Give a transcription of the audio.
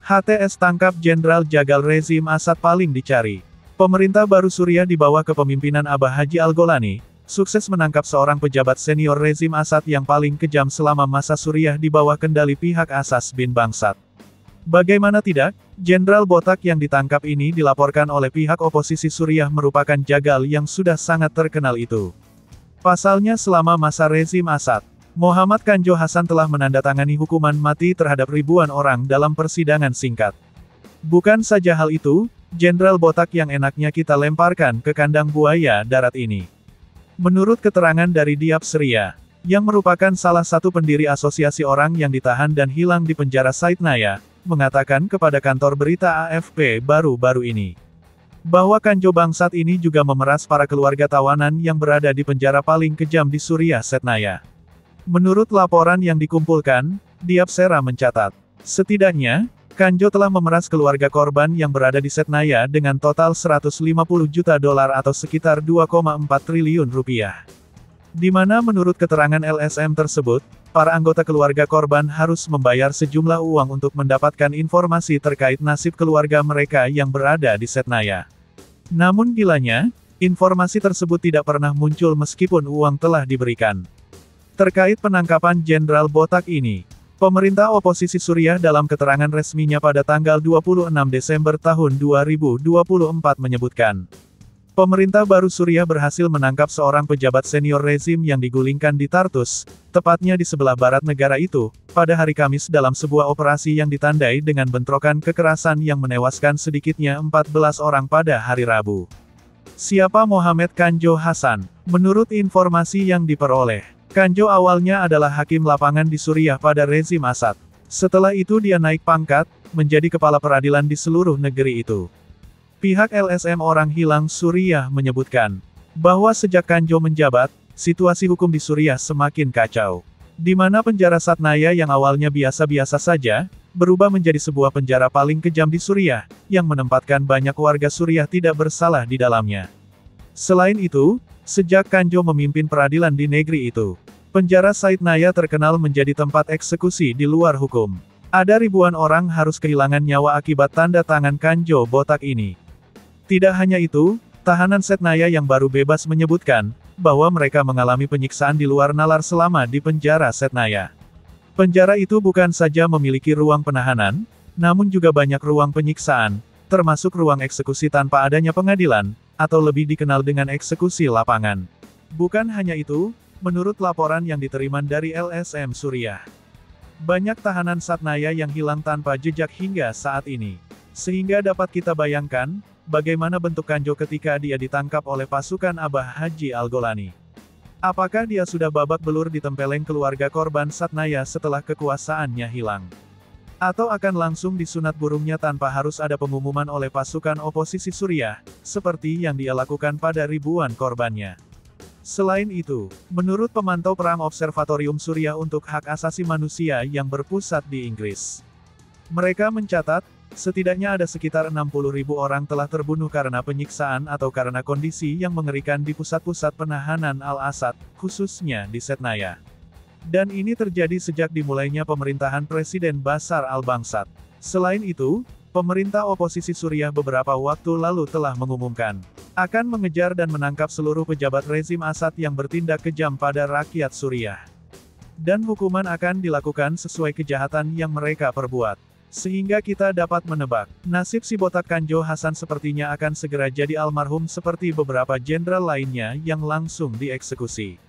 HTS tangkap Jenderal Jagal rezim Assad paling dicari. Pemerintah baru Suriah di bawah kepemimpinan Abah Haji Al-Golani, sukses menangkap seorang pejabat senior rezim Assad yang paling kejam selama masa Suriah di bawah kendali pihak Assas bin Bangsat. Bagaimana tidak, Jenderal Botak yang ditangkap ini dilaporkan oleh pihak oposisi Suriah merupakan jagal yang sudah sangat terkenal itu. Pasalnya selama masa rezim Assad, Muhammad Kanjo Hasan telah menandatangani hukuman mati terhadap ribuan orang dalam persidangan singkat. Bukan saja hal itu, Jenderal Botak yang enaknya kita lemparkan ke kandang buaya darat ini. Menurut keterangan dari Diab Seria, yang merupakan salah satu pendiri asosiasi orang yang ditahan dan hilang di penjara Said Naya, mengatakan kepada kantor berita AFP baru-baru ini, bahwa Kanjo Bangsat ini juga memeras para keluarga tawanan yang berada di penjara paling kejam di Suriah Setnaya. Menurut laporan yang dikumpulkan, Diab Sera mencatat, setidaknya, Kanjo telah memeras keluarga korban yang berada di Setnaya dengan total 150 juta dolar atau sekitar 2,4 triliun rupiah. Di mana menurut keterangan LSM tersebut, para anggota keluarga korban harus membayar sejumlah uang untuk mendapatkan informasi terkait nasib keluarga mereka yang berada di Setnaya. Namun gilanya, informasi tersebut tidak pernah muncul meskipun uang telah diberikan. Terkait penangkapan Jenderal Botak ini, pemerintah oposisi Suriah dalam keterangan resminya pada tanggal 26 Desember tahun 2024 menyebutkan, pemerintah baru Suriah berhasil menangkap seorang pejabat senior rezim yang digulingkan di Tartus, tepatnya di sebelah barat negara itu, pada hari Kamis dalam sebuah operasi yang ditandai dengan bentrokan kekerasan yang menewaskan sedikitnya 14 orang pada hari Rabu. Siapa Mohamed Kanjo Hasan? Menurut informasi yang diperoleh, Kanjo awalnya adalah hakim lapangan di Suriah pada rezim Assad. Setelah itu dia naik pangkat, menjadi kepala peradilan di seluruh negeri itu. Pihak LSM Orang Hilang Suriah menyebutkan, bahwa sejak Kanjo menjabat, situasi hukum di Suriah semakin kacau. Di mana penjara Satnaya yang awalnya biasa-biasa saja, berubah menjadi sebuah penjara paling kejam di Suriah, yang menempatkan banyak warga Suriah tidak bersalah di dalamnya. Selain itu, sejak Kanjo memimpin peradilan di negeri itu, penjara Said Naya terkenal menjadi tempat eksekusi di luar hukum. Ada ribuan orang harus kehilangan nyawa akibat tanda tangan Kanjo Botak ini. Tidak hanya itu, tahanan Setnaya yang baru bebas menyebutkan, bahwa mereka mengalami penyiksaan di luar nalar selama di penjara Setnaya. Penjara itu bukan saja memiliki ruang penahanan, namun juga banyak ruang penyiksaan, termasuk ruang eksekusi tanpa adanya pengadilan, atau lebih dikenal dengan eksekusi lapangan. Bukan hanya itu, menurut laporan yang diterima dari LSM Suriah, banyak tahanan Satnaya yang hilang tanpa jejak hingga saat ini. Sehingga dapat kita bayangkan, bagaimana bentuk Kanjo ketika dia ditangkap oleh pasukan Abah Haji Al-Golani. Apakah dia sudah babak belur ditempeleng keluarga korban Satnaya setelah kekuasaannya hilang? Atau akan langsung disunat burungnya tanpa harus ada pengumuman oleh pasukan oposisi Suriah, seperti yang dia lakukan pada ribuan korbannya. Selain itu, menurut pemantau Perang Observatorium Suriah untuk Hak Asasi Manusia yang berpusat di Inggris, mereka mencatat, setidaknya ada sekitar 60.000 orang telah terbunuh karena penyiksaan atau karena kondisi yang mengerikan di pusat-pusat penahanan Al-Assad, khususnya di Setnaya. Dan ini terjadi sejak dimulainya pemerintahan Presiden Bashar al-Bangsat. Selain itu, pemerintah oposisi Suriah beberapa waktu lalu telah mengumumkan, akan mengejar dan menangkap seluruh pejabat rezim Assad yang bertindak kejam pada rakyat Suriah. Dan hukuman akan dilakukan sesuai kejahatan yang mereka perbuat. Sehingga kita dapat menebak, nasib si Botak Kanjo Hasan sepertinya akan segera jadi almarhum seperti beberapa jenderal lainnya yang langsung dieksekusi.